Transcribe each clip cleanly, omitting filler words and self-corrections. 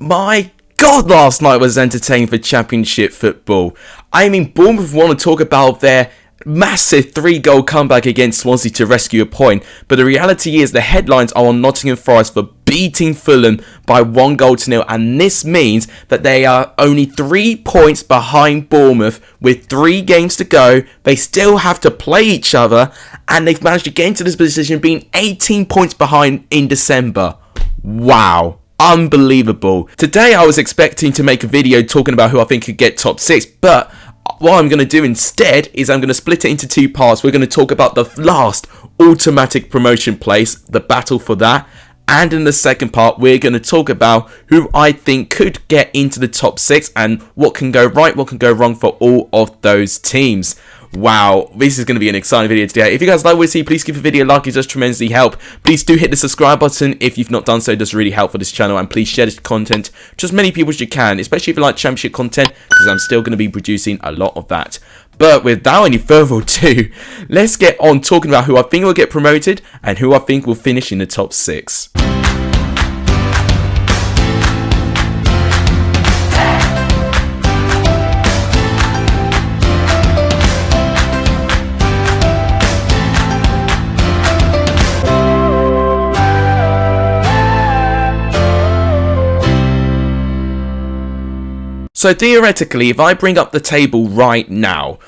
my God, last night was entertaining for Championship football. I mean, Bournemouth want to talk about their massive 3-goal comeback against Swansea to rescue a point, but the reality is the headlines are on Nottingham Forest for beating Fulham by 1-0, and this means that they are only 3 points behind Bournemouth with 3 games to go. They still have to play each other, and they've managed to get into this position being 18 points behind in December. Wow. Unbelievable. Today I was expecting to make a video talking about who I think could get top 6, but what I'm going to do instead is I'm going to split it into 2 parts. We're going to talk about the last automatic promotion place, the battle for that, and in the second part we're going to talk about who I think could get into the top 6 and what can go right, what can go wrong for all of those teams. Wow, this is going to be an exciting video today. If you guys like what you see, please give the video a like, it does tremendously help. Please do hit the subscribe button if you've not done so, it does really help for this channel, and please share this content to as many people as you can, especially if you like Championship content, because I'm still going to be producing a lot of that. But without any further ado, let's get on talking about who I think will get promoted and who I think will finish in the top 6. So theoretically, if I bring up the table right now,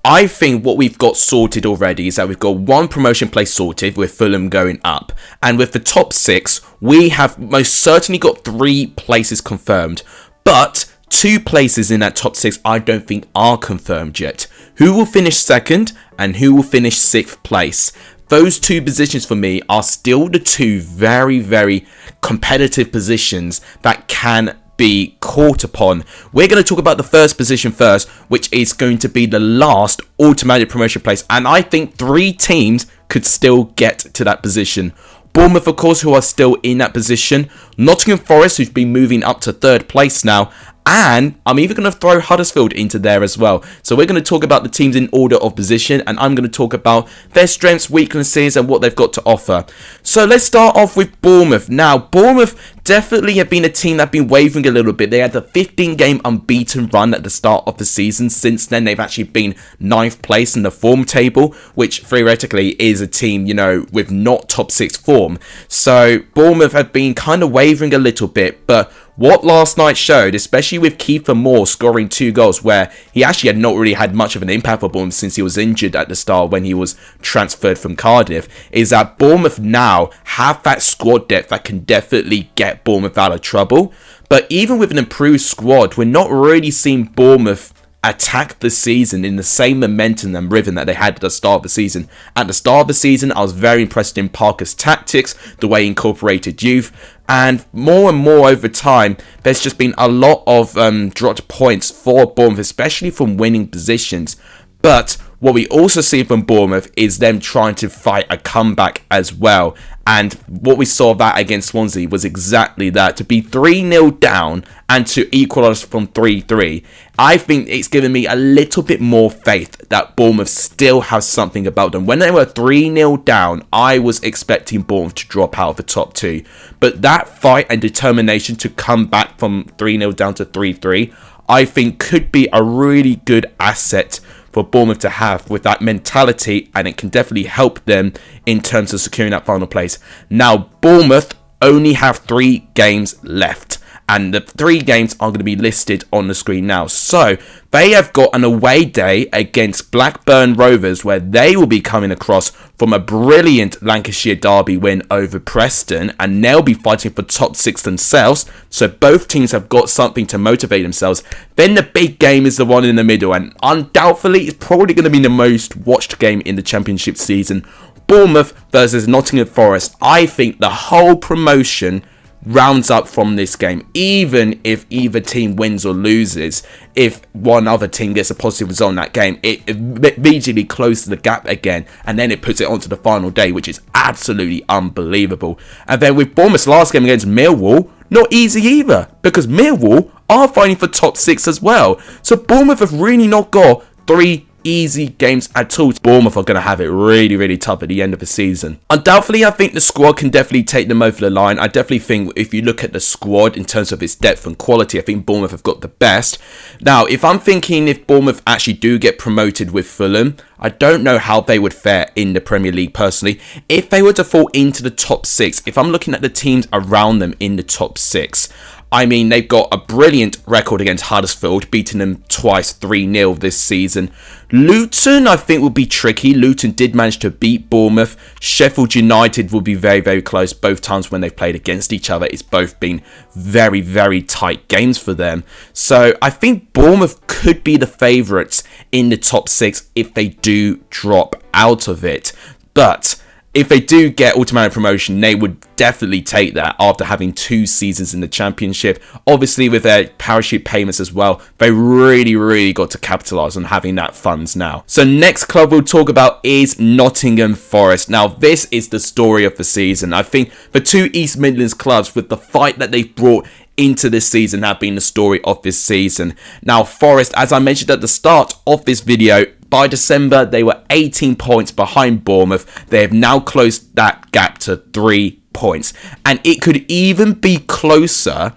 I think what we've got sorted already is that we've got 1 promotion place sorted with Fulham going up. And with the top 6, we have most certainly got 3 places confirmed. But 2 places in that top 6 I don't think are confirmed yet. Who will finish 2nd and who will finish 6th place? Those 2 positions for me are still the 2 very, very competitive positions that can be caught upon. We're going to talk about the first position first, which is going to be the last automatic promotion place, and I think 3 teams could still get to that position. Bournemouth, of course, who are still in that position. Nottingham Forest, who've been moving up to 3rd place now. And I'm even going to throw Huddersfield into there as well. So we're going to talk about the teams in order of position, and I'm going to talk about their strengths, weaknesses, and what they've got to offer. So let's start off with Bournemouth. Now, Bournemouth definitely have been a team that have been wavering a little bit. They had a 15-game unbeaten run at the start of the season. Since then, they've actually been 9th place in the form table, which theoretically is a team, you know, with not top 6 form. So Bournemouth have been kind of wavering a little bit, but what last night showed, especially with Kiefer Moore scoring 2 goals, where he actually had not really had much of an impact for Bournemouth since he was injured at the start when he was transferred from Cardiff, is that Bournemouth now have that squad depth that can definitely get Bournemouth out of trouble. But even with an improved squad, we're not really seeing Bournemouth attack the season in the same momentum and rhythm that they had at the start of the season. At the start of the season, I was very impressed in Parker's tactics, the way he incorporated youth, and more over time, there's just been a lot of dropped points for Bournemouth, especially from winning positions. But what we also see from Bournemouth is them trying to fight a comeback as well. And what we saw that against Swansea was exactly that. To be 3-0 down and to equalise from 3-3. I think it's given me a little bit more faith that Bournemouth still has something about them. When they were 3-0 down, I was expecting Bournemouth to drop out of the top 2. But that fight and determination to come back from 3-0 down to 3-3, I think could be a really good asset for Bournemouth to have with that mentality, and it can definitely help them in terms of securing that final place. Now, Bournemouth only have 3 games left, and the 3 games are going to be listed on the screen now. So they have got an away day against Blackburn Rovers, where they will be coming across from a brilliant Lancashire derby win over Preston, and they'll be fighting for top 6 themselves. So both teams have got something to motivate themselves. Then the big game is the one in the middle, and undoubtedly it's probably going to be the most watched game in the Championship season. Bournemouth versus Nottingham Forest. I think the whole promotion rounds up from this game, even if either team wins or loses. If one other team gets a positive result in that game, it immediately closes the gap again, and then it puts it onto the final day, which is absolutely unbelievable. And then with Bournemouth's last game against Millwall, not easy either, because Millwall are fighting for top 6 as well. So Bournemouth have really not got 3 easy games at all. Bournemouth are going to have it really, really tough at the end of the season. Undoubtedly, I think the squad can definitely take them over the line. I definitely think if you look at the squad in terms of its depth and quality, I think Bournemouth have got the best. Now, if I'm thinking if Bournemouth actually do get promoted with Fulham, I don't know how they would fare in the Premier League personally. If they were to fall into the top 6, if I'm looking at the teams around them in the top 6, I mean, they've got a brilliant record against Huddersfield, beating them twice 3-0 this season. Luton, I think, will be tricky. Luton did manage to beat Bournemouth. Sheffield United will be very, very close both times when they've played against each other. It's both been very, very tight games for them. So I think Bournemouth could be the favourites in the top 6 if they do drop out of it. But if they do get automatic promotion, they would definitely take that after having 2 seasons in the Championship. Obviously, with their parachute payments as well, they really, really got to capitalise on having that funds now. So next club we'll talk about is Nottingham Forest. Now, this is the story of the season. I think the 2 East Midlands clubs, with the fight that they've brought into this season, have been the story of this season. Now, Forest, as I mentioned at the start of this video, by December, they were 18 points behind Bournemouth. They have now closed that gap to 3 points. And it could even be closer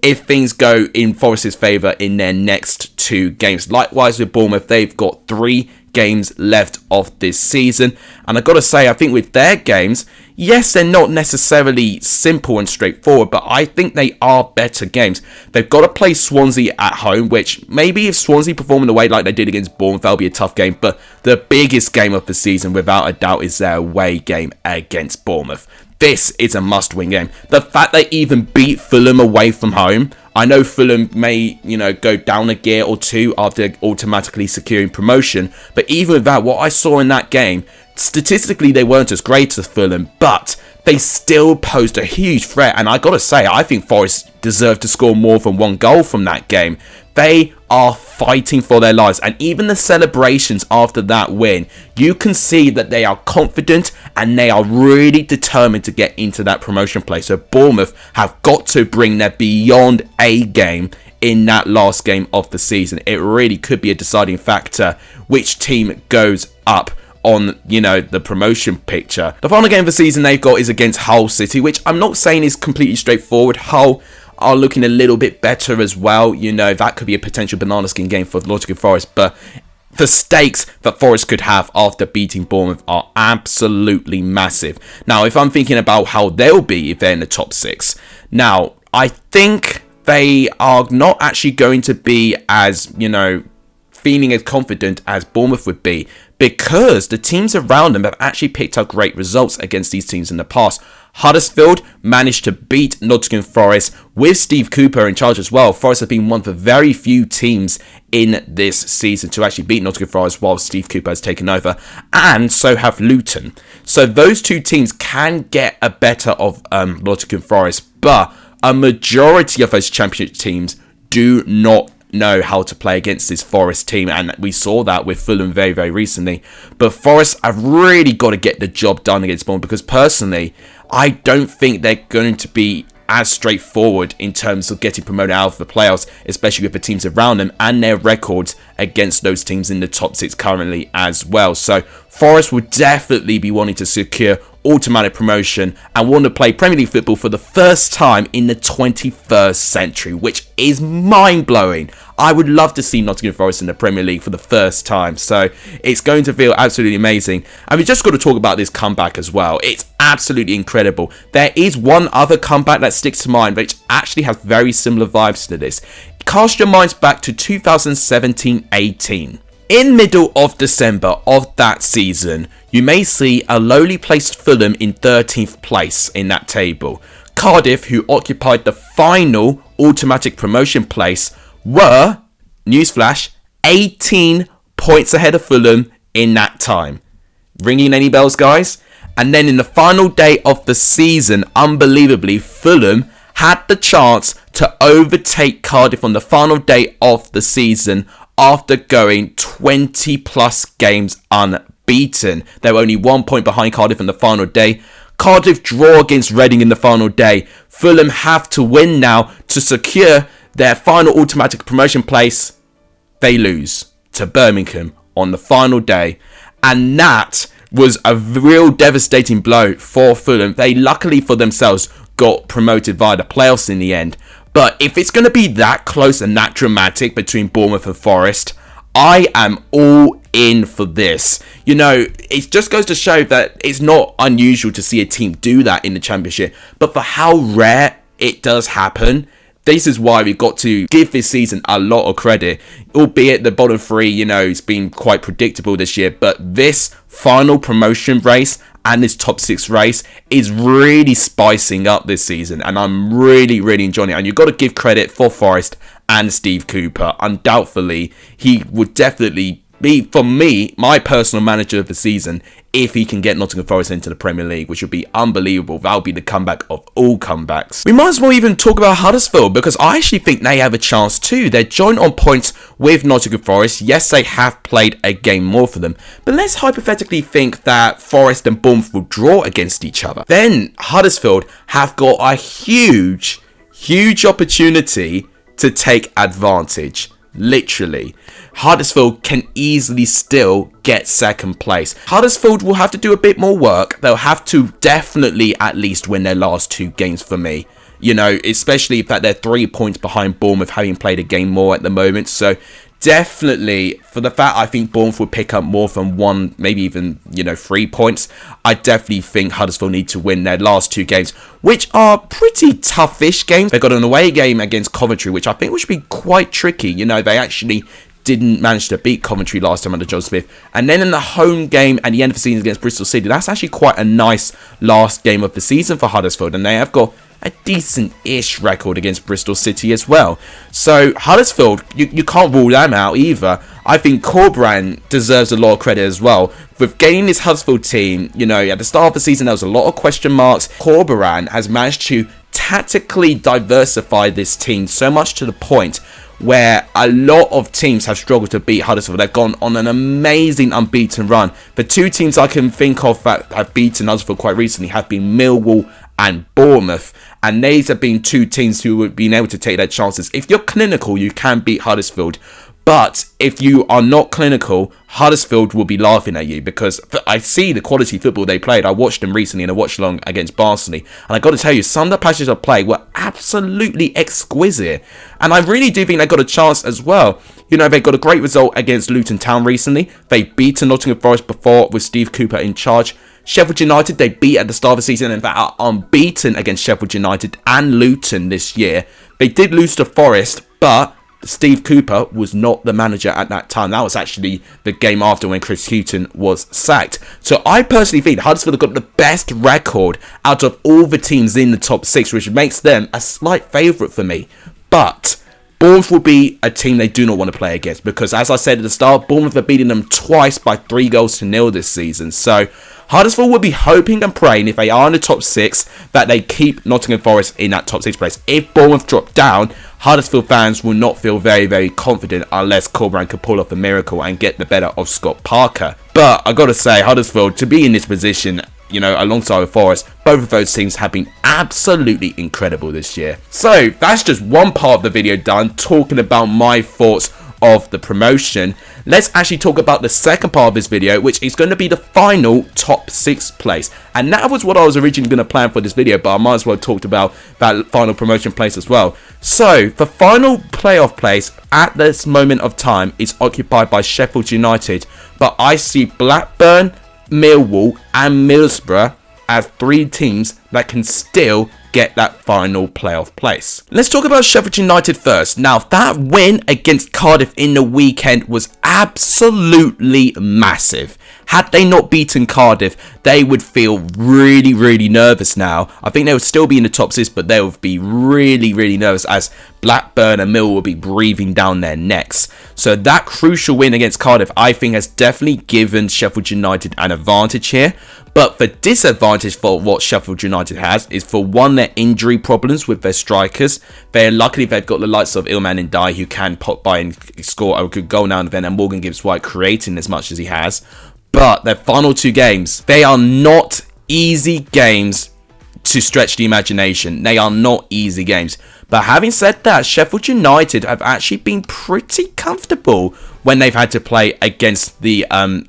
if things go in Forest's favour in their next 2 games. Likewise with Bournemouth, they've got 3 games left of this season. And I've got to say, I think with their games, yes, they're not necessarily simple and straightforward, but I think they are better games. They've got to play Swansea at home, which maybe if Swansea perform in the way like they did against Bournemouth, that'll be a tough game. But the biggest game of the season, without a doubt, is their away game against Bournemouth. This is a must-win game. The fact they even beat Fulham away from home, I know Fulham may, go down a gear or 2 after automatically securing promotion, but even with that, what I saw in that game, statistically they weren't as great as Fulham, but they still posed a huge threat. And I gotta say, I think Forest deserved to score more than 1 goal from that game. They are fighting for their lives, and even the celebrations after that win, you can see that they are confident and they are really determined to get into that promotion place. So Bournemouth have got to bring their beyond A game in that last game of the season. It really could be a deciding factor which team goes up on, the promotion picture. The final game of the season they've got is against Hull City, which I'm not saying is completely straightforward. Hull are looking a little bit better as well. That could be a potential banana skin game for Nottingham Forest, but the stakes that Forest could have after beating Bournemouth are absolutely massive. Now, if I'm thinking about how they'll be if they're in the top 6, now, I think they are not actually going to be as, feeling as confident as Bournemouth would be, because the teams around them have actually picked up great results against these teams in the past. Huddersfield managed to beat Nottingham Forest with Steve Cooper in charge as well. Forest have been one of the very few teams in this season to actually beat Nottingham Forest while Steve Cooper has taken over, and so have Luton. So those 2 teams can get a better of Nottingham Forest, but a majority of those championship teams do not know how to play against this Forest team, and we saw that with Fulham very, very recently. But Forest have really got to get the job done against Bournemouth, because personally, I don't think they're going to be as straightforward in terms of getting promoted out of the playoffs, especially with the teams around them and their records against those teams in the top 6 currently as well. So Forest will definitely be wanting to secure automatic promotion and want to play Premier League football for the first time in the 21st century, which is mind-blowing. I would love to see Nottingham Forest in the Premier League for the first time, so it's going to feel absolutely amazing. And we've just got to talk about this comeback as well. It's absolutely incredible. There is one other comeback that sticks to mind, which actually has very similar vibes to this. Cast your minds back to 2017-18. In middle of December of that season, you may see a lowly placed Fulham in 13th place in that table. Cardiff, who occupied the final automatic promotion place, were, newsflash, 18 points ahead of Fulham in that time. Ringing any bells, guys? And then in the final day of the season, unbelievably, Fulham had the chance to overtake Cardiff on the final day of the season after going 20 plus games unbeaten. They were only 1 point behind Cardiff on the final day. Cardiff draw against Reading in the final day. Fulham have to win now to secure their final automatic promotion place. They lose to Birmingham on the final day, and that was a real devastating blow for Fulham. They luckily for themselves got promoted via the playoffs in the end. But if it's going to be that close and that dramatic between Bournemouth and Forest, I am all in for this. You know, it just goes to show that it's not unusual to see a team do that in the Championship. But for how rare it does happen, this is why we've got to give this season a lot of credit. Albeit the bottom three, you know, it's been quite predictable this year. But this final promotion race and this top 6 race is really spicing up this season. And I'm really, really enjoying it. And you've got to give credit for Forest and Steve Cooper. Undoubtedly, he would definitely be, for me, my personal manager of the season if he can get Nottingham Forest into the Premier League, which would be unbelievable. That would be the comeback of all comebacks. We might as well even talk about Huddersfield, because I actually think they have a chance too. They're joint on points with Nottingham Forest. Yes, they have played a game more for them, but let's hypothetically think that Forest and Bournemouth will draw against each other. Then Huddersfield have got a huge opportunity to take advantage. Literally, Huddersfield can easily still get second place. Huddersfield will have to do a bit more work. They'll have to definitely at least win their last 2 games for me. You know, especially that they're 3 points behind Bournemouth, having played a game more at the moment. So definitely, for the fact I think Bournemouth would pick up more from 1, maybe even, 3 points, I definitely think Huddersfield need to win their last 2 games, which are pretty toughish games. They've got an away game against Coventry, which I think should be quite tricky. You know, they actually didn't manage to beat Coventry last time under John Smith. And then in the home game at the end of the season against Bristol City, that's actually quite a nice last game of the season for Huddersfield. And they have got a decent-ish record against Bristol City as well. So Huddersfield, you can't rule them out either. I think Corberan deserves a lot of credit as well. With gaining this Huddersfield team, at the start of the season there was a lot of question marks. Corberan has managed to tactically diversify this team so much to the point where a lot of teams have struggled to beat Huddersfield. They've gone on an amazing unbeaten run. The 2 teams I can think of that have beaten Huddersfield quite recently have been Millwall and Bournemouth, and these have been 2 teams who have been able to take their chances. If you're clinical, you can beat Huddersfield, but if you are not clinical, Huddersfield will be laughing at you, because I see the quality football they played. I watched them recently in a watch along against Barnsley, and I got to tell you, some of the passages of play were absolutely exquisite, and I really do think they got a chance as well. They got a great result against Luton Town recently. They beat Nottingham Forest before with Steve Cooper in charge. Sheffield United, they beat at the start of the season, and in fact are unbeaten against Sheffield United and Luton this year. They did lose to Forest, but Steve Cooper was not the manager at that time. That was actually the game after when Chris Hughton was sacked. So I personally think Huddersfield have got the best record out of all the teams in the top 6, which makes them a slight favourite for me. But Bournemouth will be a team they do not want to play against, because as I said at the start, Bournemouth have beaten them twice by 3-0 this season. So Huddersfield will be hoping and praying, if they are in the top 6, that they keep Nottingham Forest in that top 6 place. If Bournemouth drop down, Huddersfield fans will not feel very, very confident unless Corberan can pull off a miracle and get the better of Scott Parker. But I've got to say, Huddersfield, to be in this position, alongside with Forest, both of those teams have been absolutely incredible this year. So that's just one part of the video done, talking about my thoughts of the promotion. Let's actually talk about the second part of this video, which is going to be the final top 6 place. And that was what I was originally going to plan for this video, but I might as well talk about that final promotion place as well. So the final playoff place at this moment of time is occupied by Sheffield United, but I see Blackburn, Millwall and Middlesbrough as 3 teams that can still get that final playoff place. Let's talk about Sheffield United first. Now, that win against Cardiff in the weekend was absolutely massive. Had they not beaten Cardiff, they would feel really, really nervous now. I think they would still be in the top 6, but they would be really, really nervous as Blackburn and Millwall will be breathing down their necks. So that crucial win against Cardiff, I think, has definitely given Sheffield United an advantage here. But the disadvantage for what Sheffield United has is, for one, their injury problems with their strikers. Luckily, they've got the likes of Ilman Ndiaye, who can pop by and score a good goal now and then, and Morgan Gibbs-White creating as much as he has. But their final 2 games, they are not easy games to stretch the imagination. They are not easy games. But having said that, Sheffield United have actually been pretty comfortable when they've had to play against the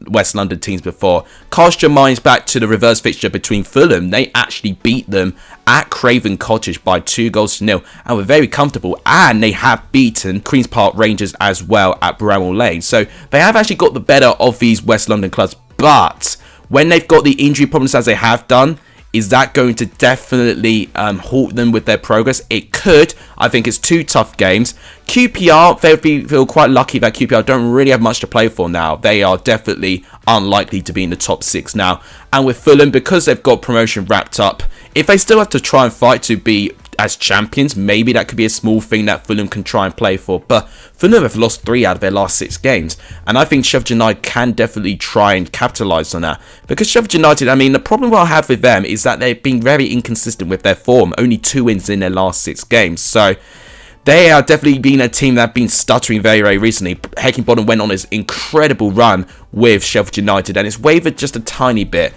West London teams before. Cast your minds back to the reverse fixture between Fulham. They actually beat them at Craven Cottage by 2-0 and were very comfortable. And they have beaten Queen's Park Rangers as well at Bramall Lane. So they have actually got the better of these West London clubs. But when they've got the injury problems as they have done, is that going to definitely halt them with their progress? It could. I think it's 2 tough games. QPR, they feel quite lucky that QPR don't really have much to play for now. They are definitely unlikely to be in the top 6 now. And with Fulham, because they've got promotion wrapped up, if they still have to try and fight to be as champions, maybe that could be a small thing that Fulham can try and play for. But Fulham have lost 3 out of their last 6 games. And I think Sheffield United can definitely try and capitalise on that. Because Sheffield United, I mean, the problem I have with them is that they've been very inconsistent with their form. Only 2 wins in their last 6 games. So they are definitely been a team that have been stuttering very, very recently. Heckingbottom went on this incredible run with Sheffield United. And it's wavered just a tiny bit.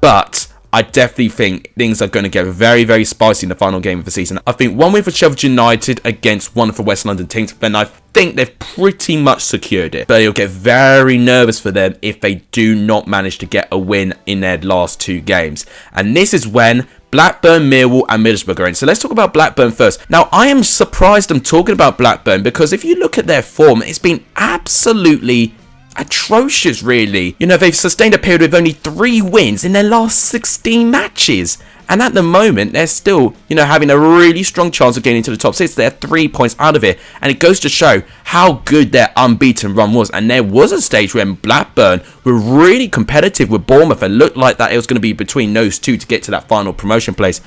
But I definitely think things are going to get very, very spicy in the final game of the season. I think one win for Sheffield United against one for West London teams, then I think they've pretty much secured it. But it'll get very nervous for them if they do not manage to get a win in their last 2 games. And this is when Blackburn, Millwall and Middlesbrough are in. So let's talk about Blackburn first. Now, I am surprised I'm talking about Blackburn because if you look at their form, it's been absolutely atrocious, really. You know, they've sustained a period with only 3 wins in their last 16 matches. And at the moment, they're still, you know, having a really strong chance of getting into the top 6. They're 3 points out of it. And it goes to show how good their unbeaten run was. And there was a stage when Blackburn were really competitive with Bournemouth. It looked like that it was going to be between those 2 to get to that final promotion place.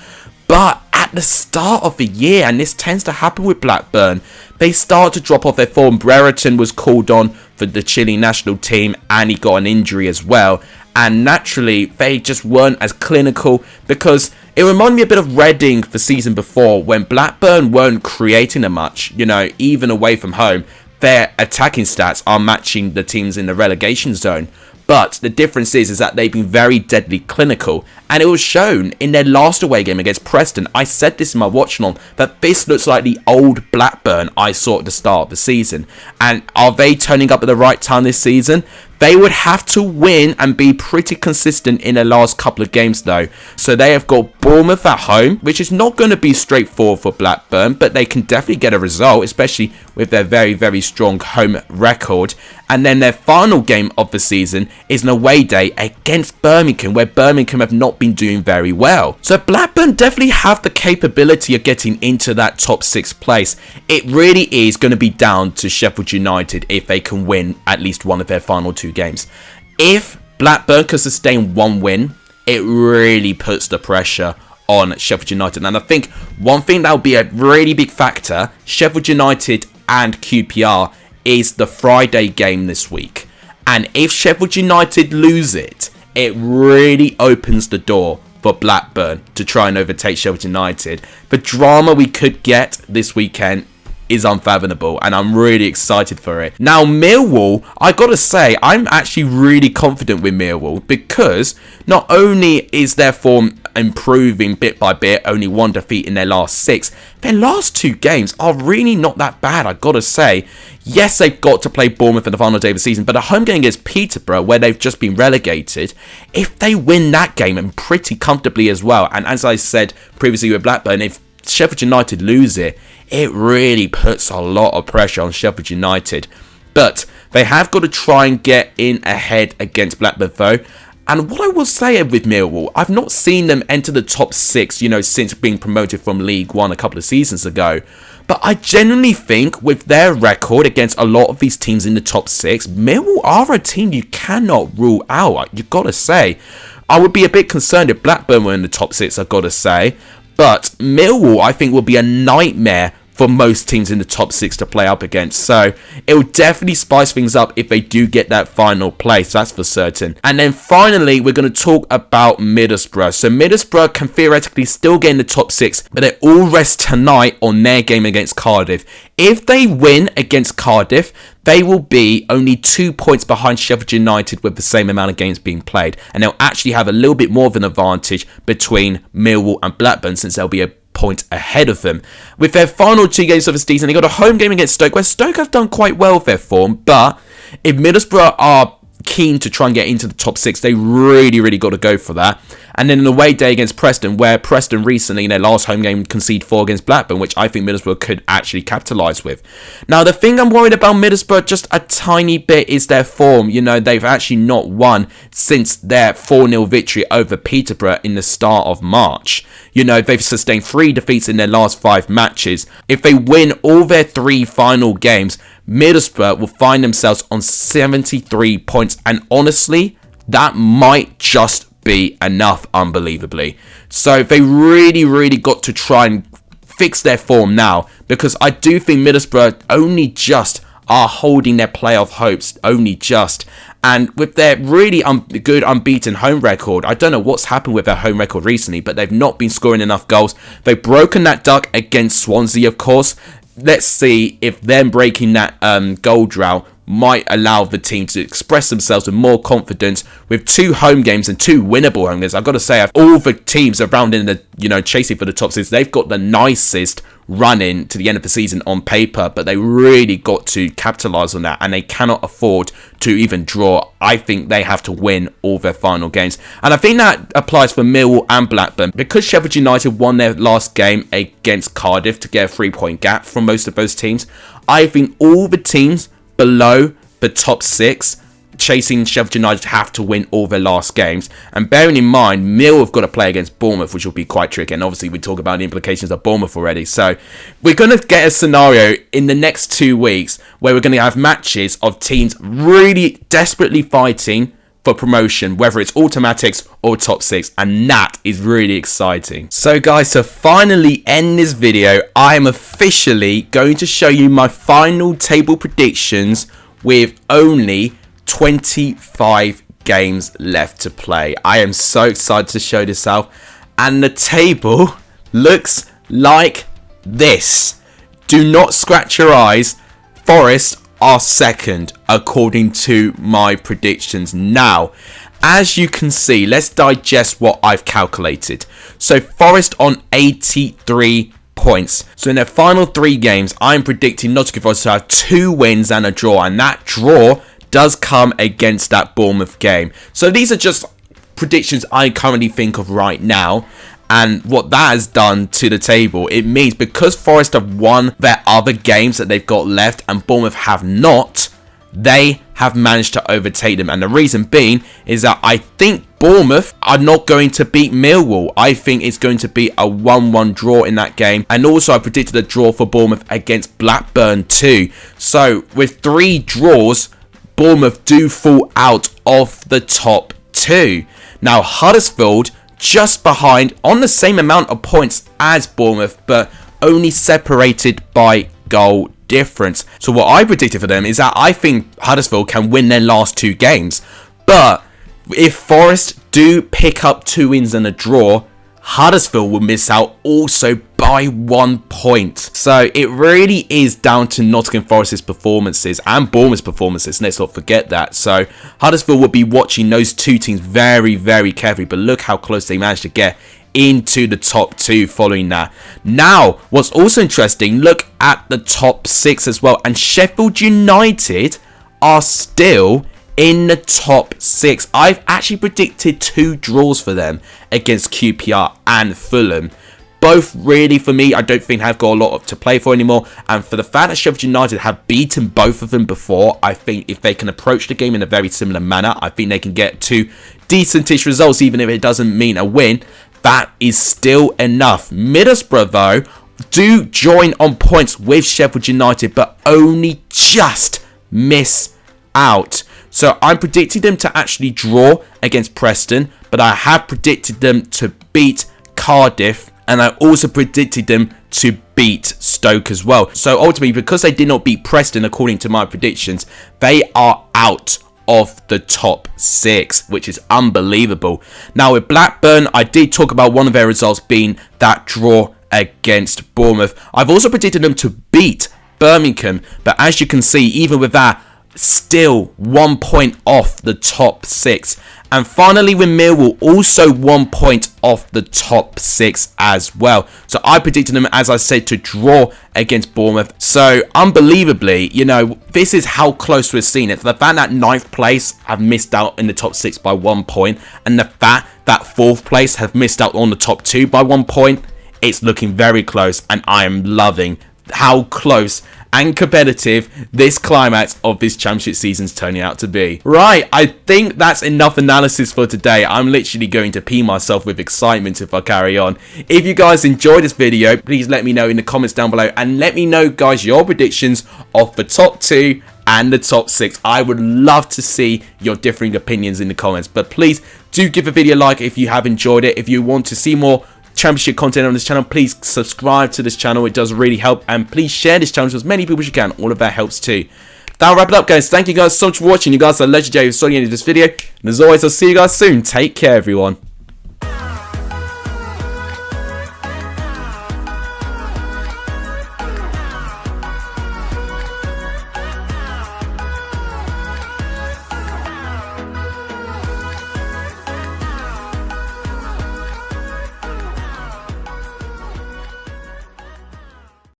But at the start of the year, and this tends to happen with Blackburn, they start to drop off their form. Brereton was called on for the Chile national team and he got an injury as well. And naturally, they just weren't as clinical because it reminded me a bit of Reading the season before when Blackburn weren't creating them much, you know, even away from home. Their attacking stats are matching the teams in the relegation zone. But the difference is that they've been very deadly clinical. And it was shown in their last away game against Preston. I said this in my watch along that this looks like the old Blackburn I saw at the start of the season. And are they turning up at the right time this season? They would have to win and be pretty consistent in their last couple of games though. So they have got Bournemouth at home, which is not going to be straightforward for Blackburn, but they can definitely get a result, especially with their very, very strong home record. And then their final game of the season is an away day against Birmingham, where Birmingham have not been doing very well. So Blackburn definitely have the capability of getting into that top 6 place. It really is going to be down to Sheffield United if they can win at least one of their final 2 games. If Blackburn can sustain 1 win, it really puts the pressure on Sheffield United. And I think one thing that will be a really big factor, Sheffield United and QPR, is the Friday game this week. And if Sheffield United lose it, it really opens the door for Blackburn to try and overtake Sheffield United. The drama we could get this weekend is unfathomable, and I'm really excited for it. Now, Millwall, I gotta say, I'm actually really confident with Millwall because not only is their form improving bit by bit, only 1 defeat in their last 6, their last 2 games are really not that bad, I gotta say. Yes, they've got to play Bournemouth in the final day of the season, but a home game against Peterborough, where they've just been relegated, if they win that game and pretty comfortably as well, and as I said previously with Blackburn, if Sheffield United lose it, it really puts a lot of pressure on Sheffield United. But they have got to try and get in ahead against Blackburn though. And what I will say with Millwall, I've not seen them enter the top 6, you know, since being promoted from League One a couple of seasons ago. But I genuinely think with their record against a lot of these teams in the top 6, Millwall are a team you cannot rule out. You've got to say. I would be a bit concerned if Blackburn were in the top 6, I've got to say. But Millwall, I think, will be a nightmare for most teams in the top 6 to play up against. So it will definitely spice things up if they do get that final place, that's for certain. And then finally, we're going to talk about Middlesbrough. So Middlesbrough can theoretically still get in the top 6, but they all rest tonight on their game against Cardiff. If they win against Cardiff, they will be only 2 points behind Sheffield United with the same amount of games being played. And they'll actually have a little bit more of an advantage between Millwall and Blackburn, since they'll be a point ahead of them. With their final 2 games of the season, they got a home game against Stoke, where Stoke have done quite well with their form. But if Middlesbrough are keen to try and get into the top 6, they really got to go for that. And then an away day against Preston, where Preston recently in their last home game conceded 4 against Blackburn, which I think Middlesbrough could actually capitalise with. Now, the thing I'm worried about Middlesbrough just a tiny bit is their form. You know, they've actually not won since their 4-0 victory over Peterborough in the start of March. You know, they've sustained 3 defeats in their last 5 matches. If they win all their 3 final games, Middlesbrough will find themselves on 73 points. And honestly, that might just be enough, unbelievably. So they really got to try and fix their form now, because I do think Middlesbrough only just are holding their playoff hopes, only just. And with their really good unbeaten home record, I don't know what's happened with their home record recently, but they've not been scoring enough goals. They've broken that duck against Swansea, of course. Let's see if them breaking that goal drought might allow the team to express themselves with more confidence with 2 home games and 2 winnable home games. I've got to say, all the teams around in the, chasing for the top 6, they've got the nicest run in to the end of the season on paper, but they really got to capitalise on that, and they cannot afford to even draw. I think they have to win all their final games, and I think that applies for Millwall and Blackburn, because Sheffield United won their last game against Cardiff to get a 3-point gap from most of those teams. I think all the teams below the top 6 chasing Sheffield United have to win all their last games. And bearing in mind, Mill have got to play against Bournemouth, which will be quite tricky. And obviously, we talk about the implications of Bournemouth already. So we're going to get a scenario in the next 2 weeks where we're going to have matches of teams really desperately fighting for promotion, whether it's automatics or top 6, and that is really exciting. So guys, to finally end this video, I am officially going to show you my final table predictions with only 25 games left to play. I am so excited to show this out, and the table looks like this. Do not scratch your eyes. Forest are second according to my predictions. Now, as you can see, let's digest what I've calculated. So Forest on 83 points. So in their final 3 games, I'm predicting Nottingham Forest to have 2 wins and a draw, and that draw does come against that Bournemouth game. So these are just predictions I currently think of right now. And what that has done to the table, it means because Forest have won their other games that they've got left and Bournemouth have not, they have managed to overtake them. And the reason being is that I think Bournemouth are not going to beat Millwall. I think it's going to be a 1-1 draw in that game. And also I predicted a draw for Bournemouth against Blackburn too. So with 3 draws, Bournemouth do fall out of the top 2. Now Huddersfield just behind on the same amount of points as Bournemouth, but only separated by goal difference. So what I predicted for them is that I think Huddersfield can win their last 2 games. But if Forest do pick up 2 wins and a draw, Huddersfield will miss out also by 1 point. So it really is down to Nottingham Forest's performances and Bournemouth's performances. Let's not forget that. So Huddersfield will be watching those 2 teams very carefully. But look how close they managed to get into the top 2 following that. Now, what's also interesting, look at the top 6 as well. And Sheffield United are still in the top 6. I've actually predicted 2 draws for them against QPR and Fulham. Both really, for me, I don't think have got a lot to play for anymore. And for the fact that Sheffield United have beaten both of them before, I think if they can approach the game in a very similar manner, I think they can get 2 decentish results, even if it doesn't mean a win. That is still enough. Middlesbrough, though, do join on points with Sheffield United, but only just miss out. So I'm predicting them to actually draw against Preston, but I have predicted them to beat Cardiff and I also predicted them to beat Stoke as well. So ultimately, because they did not beat Preston according to my predictions, they are out of the top 6, which is unbelievable. Now with Blackburn, I did talk about one of their results being that draw against Bournemouth. I've also predicted them to beat Birmingham, but as you can see, even with that, still 1 point off the top 6. And finally with Millwall, also 1 point off the top 6 as well. So I predicted them, as I said, to draw against Bournemouth. So unbelievably, you know, this is how close we're seeing it. The fact that 9th place have missed out in the top 6 by 1 point, and the fact that 4th place have missed out on the top 2 by 1 point, it's looking very close, and I am loving how close and competitive this climax of this championship season is turning out to be. Right, I think that's enough analysis for today. I'm literally going to pee myself with excitement if I carry on. If you guys enjoyed this video, please let me know in the comments down below, and let me know, guys, your predictions of the top 2 and the top 6. I would love to see your differing opinions in the comments, but please do give the video a like if you have enjoyed it. If you want to see more championship content on this channel, please subscribe to this channel. It does really help, and please share this channel to as many people as you can. All of that helps too. That'll wrap it up, guys. Thank you guys so much for watching. You guys are legendary. So the end of this video, and as always, I'll see you guys soon. Take care, everyone.